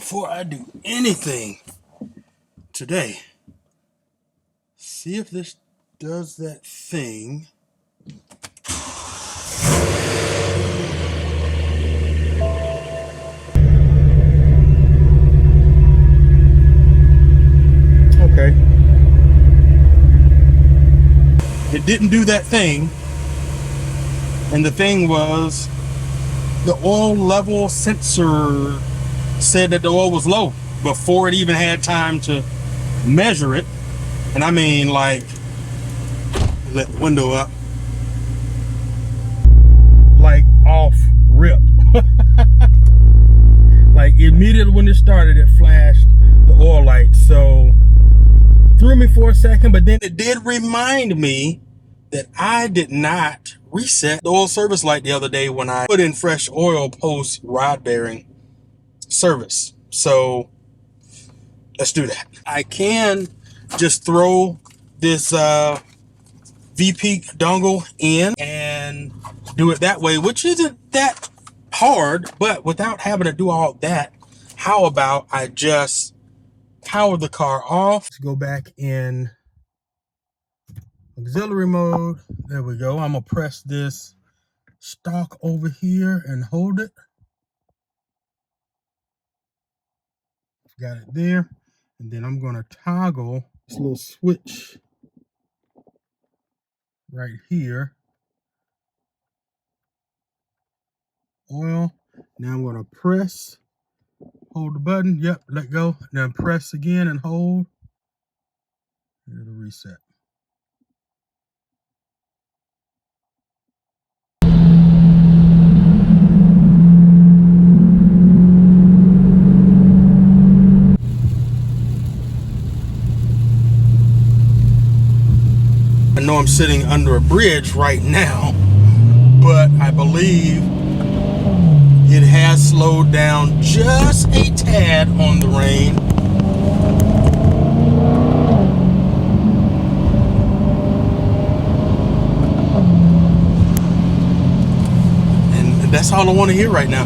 before I do anything today, see if this does that thing. Okay. It didn't do that thing. And the thing was, the oil level sensor said that the oil was low before it even had time to measure it. And I mean, like, let the window up, like off rip. Like immediately when it started, it flashed the oil light. So threw me for a second, but then it did remind me that I did not reset the oil service light the other day when I put in fresh oil post rod bearing service. So let's do that. I can just throw this VP dongle in and do it that way, which isn't that hard, but without having to do all that, how about I just power the car off? Let's go back in auxiliary mode. There we go. I'm gonna press this stalk over here and hold it. Got it there. And then I'm gonna toggle this little switch right here. Oil. Now I'm gonna press, hold the button. Yep, let go. Then press again and hold. It'll reset. I know I'm sitting under a bridge right now, but I believe it has slowed down just a tad on the rain. And that's all I want to hear right now.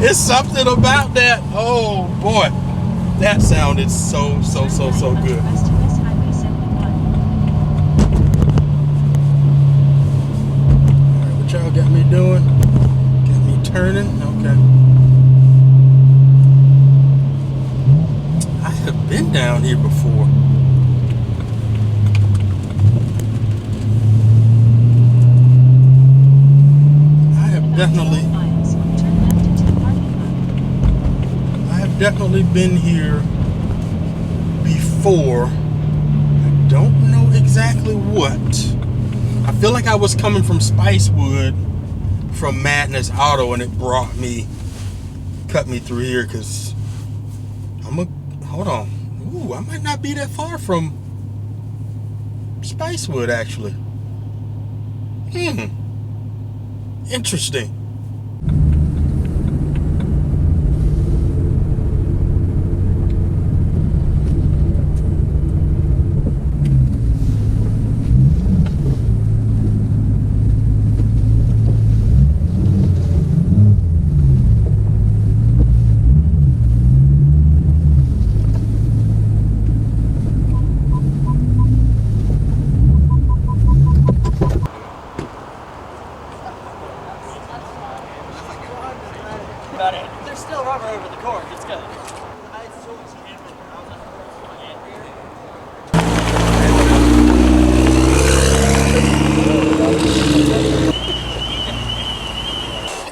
It's something about that. Oh boy, that sounded so good. Alright, what y'all got me doing? Got me turning? Okay. I have been down here before. I have definitely been here before. I don't know exactly what. I feel like I was coming from Spicewood from Madness Auto and it cut me through here because hold on. Ooh, I might not be that far from Spicewood actually. Interesting. There's still rubber over the cork. It's good.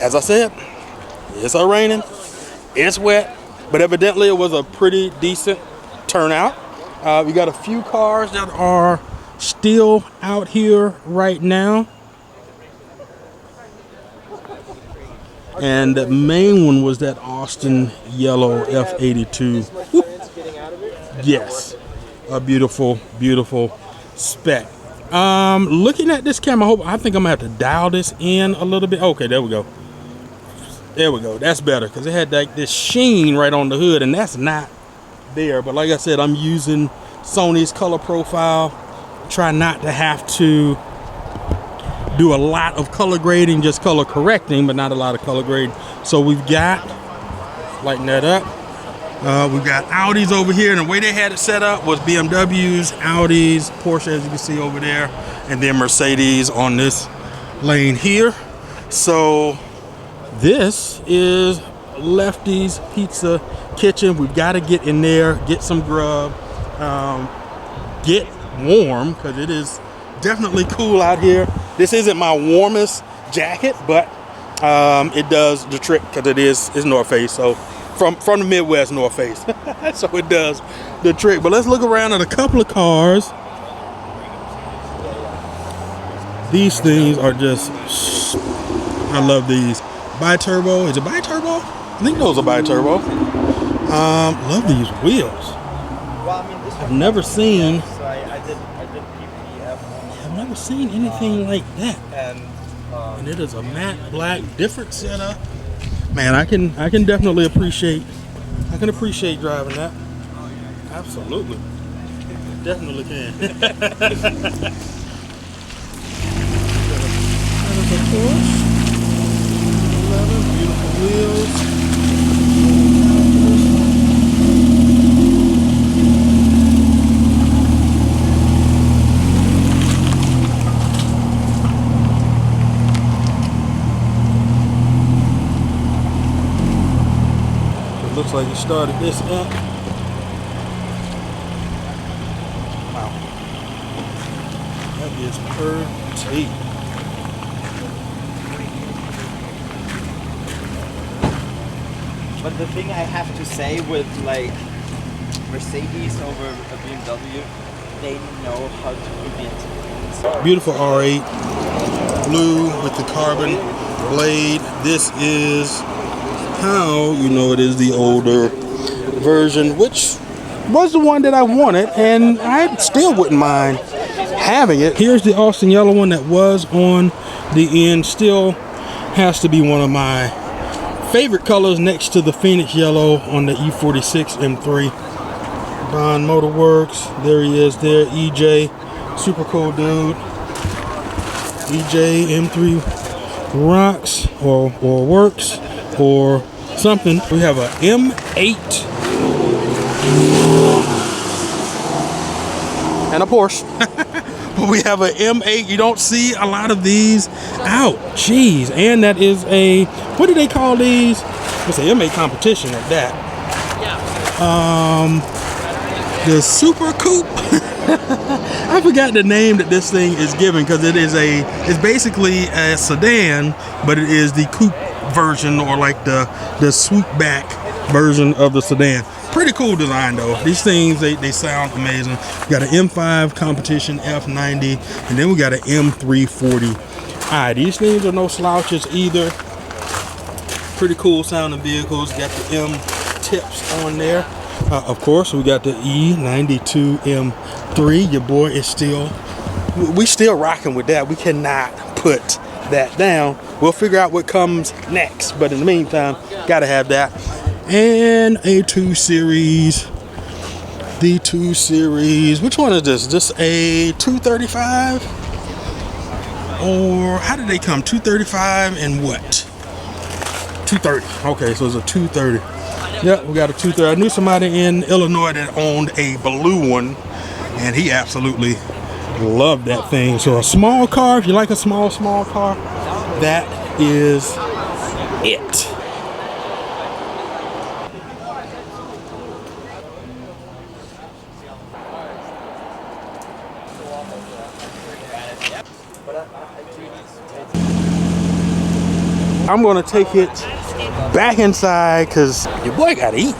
As I said, it's raining, it's wet, but evidently it was a pretty decent turnout. We got a few cars that are still out here right now. And the main one was that Austin yellow F82. Whoop. Yes, a beautiful, beautiful spec. Looking at this camera, I think I'm gonna have to dial this in a little bit. Okay, there we go. There we go. That's better because it had like this sheen right on the hood, and that's not there. But like I said, I'm using Sony's color profile. Try not to have to do a lot of color grading, just color correcting, but not a lot of color grading. So we've got, lighten that up. We've got Audis over here, and the way they had it set up was BMWs, Audis, Porsche, as you can see over there, and then Mercedes on this lane here. So this is Lefty's Pizza Kitchen. We've got to get in there, get some grub, get warm, because it is definitely cool out here. This isn't my warmest jacket, but it does the trick because it's North Face. So from the Midwest, North Face. So it does the trick. But let's look around at a couple of cars. These things are just, I love these. Bi-turbo, is it bi-turbo? I think those are bi-turbo. Love these wheels. Well, I mean, this I've never seen, so I did PPF. I've never seen anything like that. And And it is a matte black, different setup. Man, I can definitely appreciate, driving that. Absolutely. Definitely can. Of course. 11 beautiful wheels. Looks like he started this up. Wow. That is pretty. But the thing I have to say with like Mercedes over a BMW, they know how to put it. Beautiful R8. Blue with the carbon blade. This is how you know it is the older version, which was the one that I wanted, and I still wouldn't mind having it. Here's the Austin yellow one that was on the end. Still has to be one of my favorite colors next to the Phoenix yellow on the E46 M3. Bond Motor Works, there he is there, EJ, super cool dude. EJ M3 rocks or works or something. We have a M8 and a Porsche. But we have a M8. You don't see a lot of these out. Jeez. And that is a, what do they call these? It's an M8 competition at that. The Super Coupe. I forgot the name that this thing is given because it's basically a sedan, but it is the coupe version, or like the swoop back version of the sedan. Pretty cool design though. These things, they sound amazing. We got an M5 competition F90, and then we got an M340i. These things are no slouches either. Pretty cool sounding vehicles. Got the M tips on there. Of course, we got the E92 M3. Your boy is we still rocking with that. We cannot put that down. We'll figure out what comes next, but in the meantime, gotta have that. And a 2 Series. The 2 Series. Which one is this? Is this a 235? Or how did they come? 235 and what? 230. Okay, so it's a 230. Yep, we got a 230. I knew somebody in Illinois that owned a blue one, and he absolutely loved that thing. So a small car, if you like a small car, that is it. I'm gonna take it back inside because your boy gotta eat.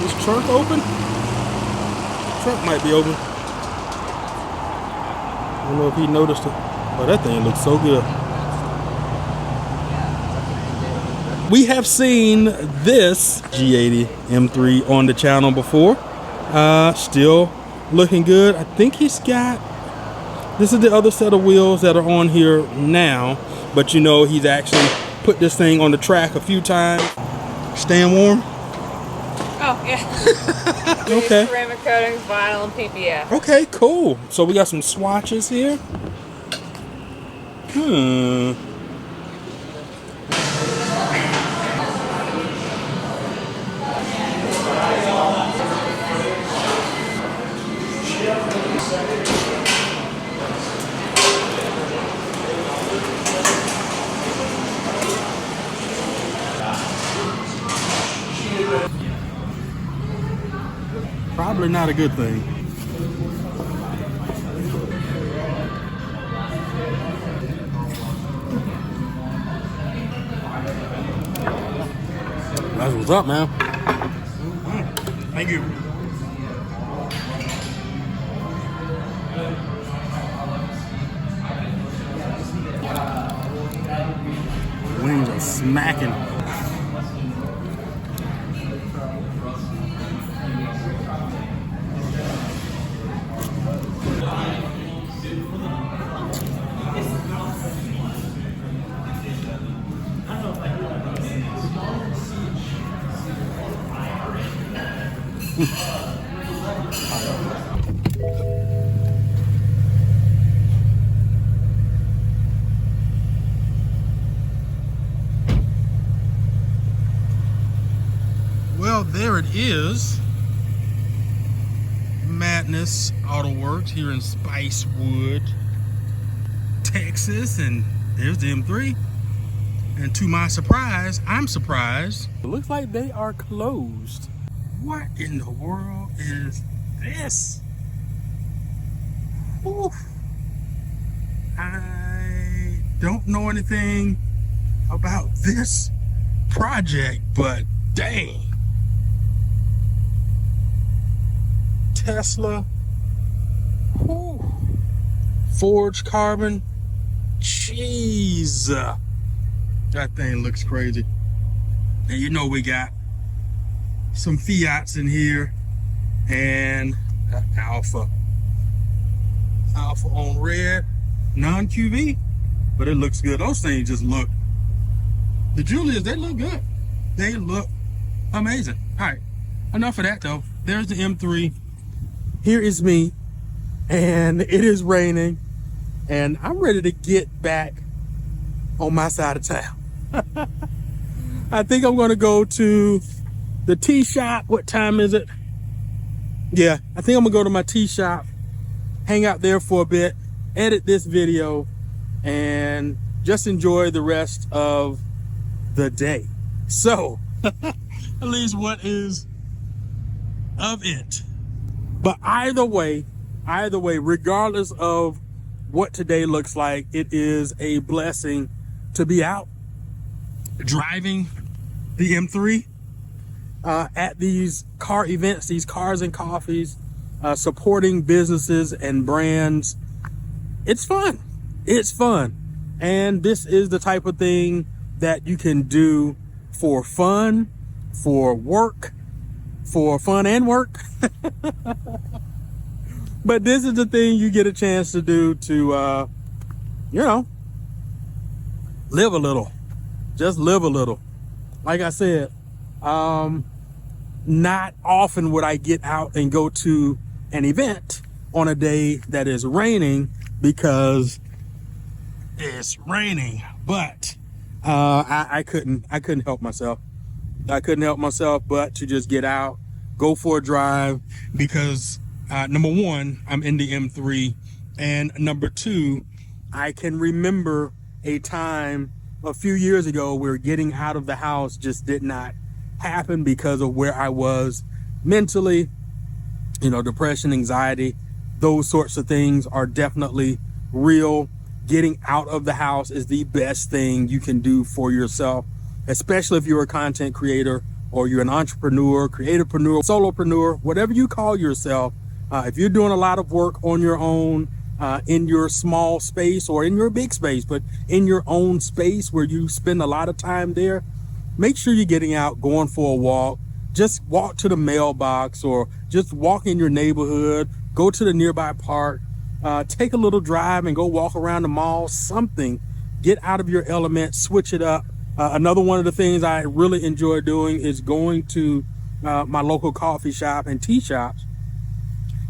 Is this trunk open? Trunk might be open. I don't know if he noticed it, but that thing looks so good. We have seen this G80 M3 on the channel before. Still looking good. I think he's got, this is the other set of wheels that are on here now, but you know, he's actually put this thing on the track a few times. Staying warm? Oh, yeah. Okay. Ceramic coatings, vinyl, and PPF. Okay, cool. So we got some swatches here. Probably not a good thing. That's what's up, man. Thank you. Wings are smacking. Well, there it is. Madness Auto Works here in Spicewood, Texas, and there's the M3. And to my surprise, I'm surprised, it looks like they are closed. What in the world is this? Oof. I don't know anything about this project, but dang. Tesla, whew. Forged carbon, jeez, that thing looks crazy. And you know we got some Fiats in here, and Alpha on red, non-QV, but it looks good. Those things just look, the Julias, they look good. They look amazing. All right, enough of that though. There's the M3. Here is me, and it is raining, and I'm ready to get back on my side of town. I think I'm gonna go to the tea shop. What time is it? Yeah, I think I'm gonna go to my tea shop, hang out there for a bit, edit this video, and just enjoy the rest of the day. So, at least what is of it. But either way, regardless of what today looks like, it is a blessing to be out driving the M3 at these car events, these cars and coffees, supporting businesses and brands. It's fun. It's fun. And this is the type of thing that you can do for fun, for work, for fun and work. But this is the thing you get a chance to do to, you know, live a little. Just live a little. Like I said, not often would I get out and go to an event on a day that is raining because it's raining. But I couldn't help myself. I couldn't help myself but to just get out, go for a drive, because number one, I'm in the M3, and number two, I can remember a time a few years ago where getting out of the house just did not happen because of where I was mentally. You know, depression, anxiety, those sorts of things are definitely real. Getting out of the house is the best thing you can do for yourself, especially if you're a content creator or you're an entrepreneur, creativepreneur, solopreneur, whatever you call yourself. If you're doing a lot of work on your own, in your small space or in your big space, but in your own space where you spend a lot of time there, make sure you're getting out, going for a walk, just walk to the mailbox or just walk in your neighborhood, go to the nearby park, take a little drive and go walk around the mall, something. Get out of your element, switch it up. Another one of the things I really enjoy doing is going to my local coffee shop and tea shops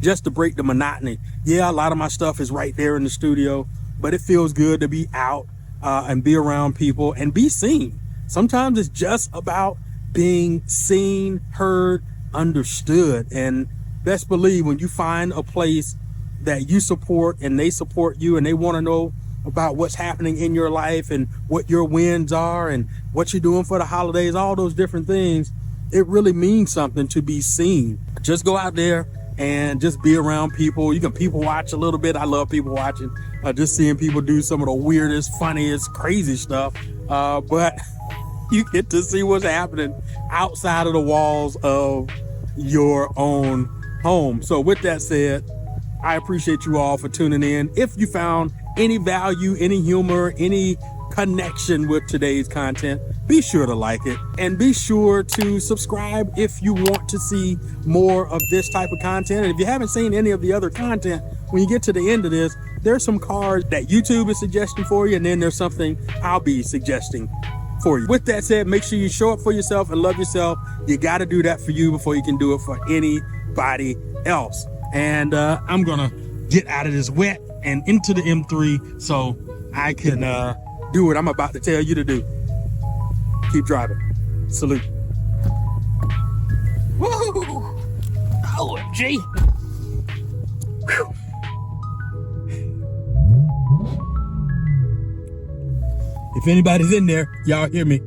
just to break the monotony. Yeah, a lot of my stuff is right there in the studio, but it feels good to be out and be around people and be seen. Sometimes it's just about being seen, heard, understood. And best believe when you find a place that you support and they support you and they want to know about what's happening in your life and what your wins are and what you're doing for the holidays, all those different things, it really means something to be seen. Just go out there and just be around people. You can people watch a little bit. I love people watching, just seeing people do some of the weirdest, funniest, crazy stuff. But you get to see what's happening outside of the walls of your own home. So with that said, I appreciate you all for tuning in. If you found any value, any humor, any connection with today's content, be sure to like it and be sure to subscribe if you want to see more of this type of content. And if you haven't seen any of the other content, when you get to the end of this, there's some cars that YouTube is suggesting for you, and then there's something I'll be suggesting for you. With that said, make sure you show up for yourself and love yourself. You got to do that for you before you can do it for anybody else. And I'm gonna get out of this wet and into the M3 so I can do what I'm about to tell you to do. Keep driving. Salute. Woo! OMG! Whew. If anybody's in there, y'all hear me.